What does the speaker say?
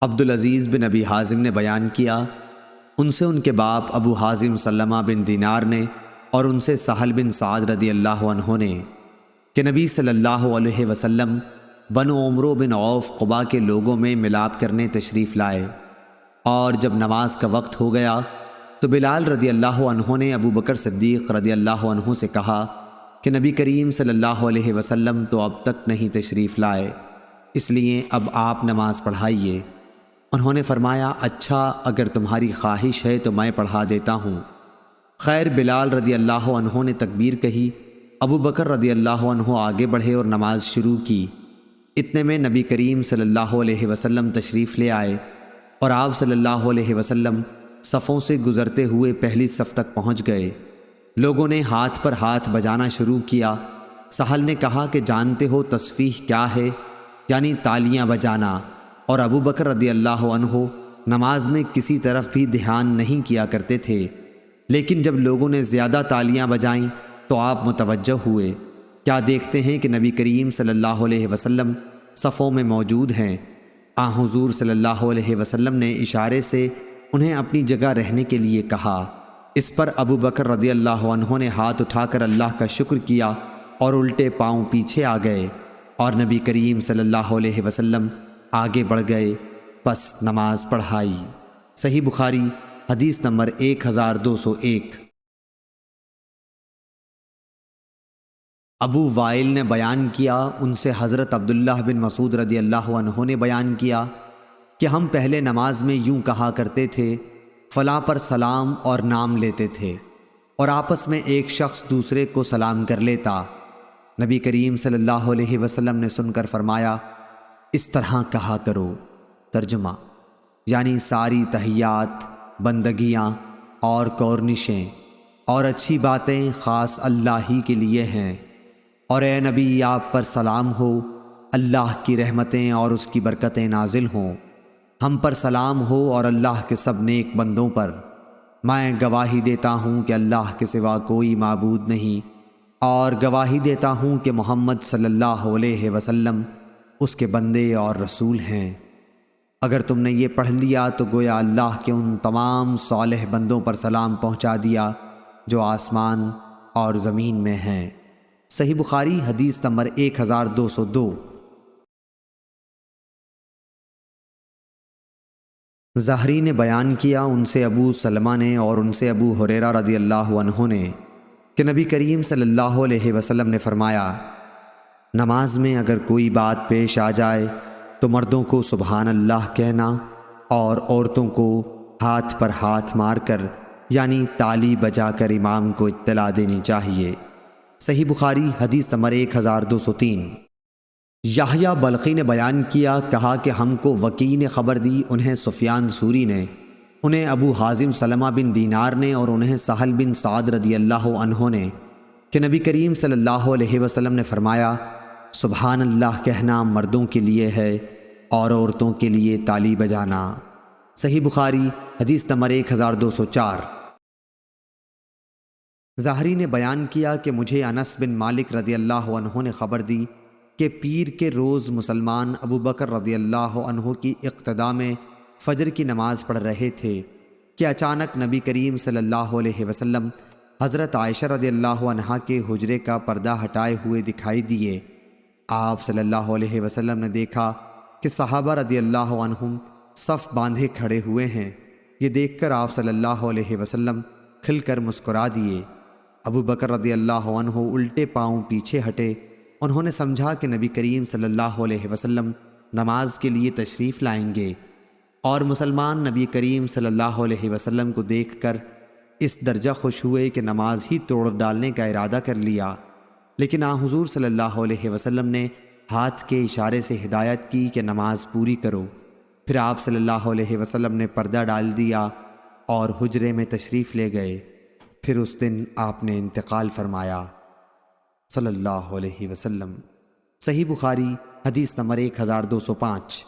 عبدالعزیز بن ابی حازم نے بیان کیا، ان سے ان کے باپ ابو حازم سلمہ بن دینار نے اور ان سے سہل بن سعد رضی اللہ عنہ نے کہ نبی صلی اللہ علیہ وسلم بنو عمرو بن عوف قباء کے لوگوں میں ملاپ کرنے تشریف لائے، اور جب نماز کا وقت ہو گیا تو بلال رضی اللہ عنہ نے ابو بکر صدیق رضی اللہ عنہ سے کہا کہ نبی کریم صلی اللہ علیہ وسلم تو اب تک نہیں تشریف لائے، اس لیے اب آپ نماز پڑھائیے۔ انہوں نے فرمایا، اچھا اگر تمہاری خواہش ہے تو میں پڑھا دیتا ہوں۔ خیر بلال رضی اللہ عنہ نے تکبیر کہی، ابو بکر رضی اللہ عنہ آگے بڑھے اور نماز شروع کی۔ اتنے میں نبی کریم صلی اللہ علیہ وسلم تشریف لے آئے اور آپ صلی اللہ علیہ وسلم صفوں سے گزرتے ہوئے پہلی صف تک پہنچ گئے۔ لوگوں نے ہاتھ پر ہاتھ بجانا شروع کیا۔ سہل نے کہا کہ جانتے ہو تصفیح کیا ہے؟ یعنی تالیاں بجانا۔ اور ابو بکر رضی اللہ عنہ نماز میں کسی طرف بھی دھیان نہیں کیا کرتے تھے، لیکن جب لوگوں نے زیادہ تالیاں بجائیں تو آپ متوجہ ہوئے، کیا دیکھتے ہیں کہ نبی کریم صلی اللہ علیہ وسلم صفوں میں موجود ہیں۔ حضور صلی اللہ علیہ وسلم نے اشارے سے انہیں اپنی جگہ رہنے کے لیے کہا۔ اس پر ابو بکر رضی اللہ عنہ نے ہاتھ اٹھا کر اللہ کا شکر کیا اور الٹے پاؤں پیچھے آ گئے، اور نبی کریم صلی اللہ علیہ وسلم آگے بڑھ گئے، پس نماز پڑھائی۔ صحیح بخاری حدیث نمبر 1201۔ ابو وائل نے بیان کیا، ان سے حضرت عبداللہ بن مسعود رضی اللہ عنہ نے بیان کیا کہ ہم پہلے نماز میں یوں کہا کرتے تھے، فلاں پر سلام اور نام لیتے تھے، اور آپس میں ایک شخص دوسرے کو سلام کر لیتا۔ نبی کریم صلی اللہ علیہ وسلم نے سن کر فرمایا، اس طرح کہا کرو۔ ترجمہ یعنی ساری تحیات، بندگیاں اور کورنشیں اور اچھی باتیں خاص اللہ ہی کے لیے ہیں، اور اے نبی آپ پر سلام ہو، اللہ کی رحمتیں اور اس کی برکتیں نازل ہوں، ہم پر سلام ہو اور اللہ کے سب نیک بندوں پر۔ میں گواہی دیتا ہوں کہ اللہ کے سوا کوئی معبود نہیں، اور گواہی دیتا ہوں کہ محمد صلی اللہ علیہ وسلم اس کے بندے اور رسول ہیں۔ اگر تم نے یہ پڑھ لیا تو گویا اللہ کے ان تمام صالح بندوں پر سلام پہنچا دیا جو آسمان اور زمین میں ہیں۔ صحیح بخاری حدیث نمبر 1202۔ زہری نے بیان کیا، ان سے ابو سلمہ نے اور ان سے ابو ہریرہ رضی اللہ عنہ نے کہ نبی کریم صلی اللہ علیہ وسلم نے فرمایا، نماز میں اگر کوئی بات پیش آ جائے تو مردوں کو سبحان اللہ کہنا اور عورتوں کو ہاتھ پر ہاتھ مار کر یعنی تالی بجا کر امام کو اطلاع دینی چاہیے۔ صحیح بخاری حدیث نمبر 1203۔ یحییٰ بلخی نے بیان کیا، کہا کہ ہم کو وکیع نے خبر دی، انہیں سفیان ثوری نے، انہیں ابو حازم سلمہ بن دینار نے اور انہیں سہل بن سعد رضی اللہ عنہ نے کہ نبی کریم صلی اللہ علیہ وسلم نے فرمایا، سبحان اللہ کہنا مردوں کے لیے ہے اور عورتوں کے لیے تالی بجانا۔ صحیح بخاری حدیث نمبر 1204۔ زہری نے بیان کیا کہ مجھے انس بن مالک رضی اللہ عنہ نے خبر دی کہ پیر کے روز مسلمان ابو بکر رضی اللہ عنہ کی اقتداء میں فجر کی نماز پڑھ رہے تھے کہ اچانک نبی کریم صلی اللہ علیہ وسلم حضرت عائشہ رضی اللہ عنہا کے حجرے کا پردہ ہٹائے ہوئے دکھائی دیے۔ آپ صلی اللہ علیہ وسلم نے دیکھا کہ صحابہ رضی اللہ عنہم صف باندھے کھڑے ہوئے ہیں۔ یہ دیکھ کر آپ صلی اللہ علیہ وسلم کھل کر مسکرا دیے۔ ابو بکر رضی اللہ عنہ الٹے پاؤں پیچھے ہٹے۔ انہوں نے سمجھا کہ نبی کریم صلی اللہ علیہ وسلم نماز کے لیے تشریف لائیں گے، اور مسلمان نبی کریم صلی اللہ علیہ وسلم کو دیکھ کر اس درجہ خوش ہوئے کہ نماز ہی توڑ ڈالنے کا ارادہ کر لیا، لیکن حضور صلی اللہ علیہ وسلم نے ہاتھ کے اشارے سے ہدایت کی کہ نماز پوری کرو۔ پھر آپ صلی اللہ علیہ وسلم نے پردہ ڈال دیا اور حجرے میں تشریف لے گئے۔ پھر اس دن آپ نے انتقال فرمایا صلی اللہ علیہ وسلم۔ صحیح بخاری حدیث نمبر 1205۔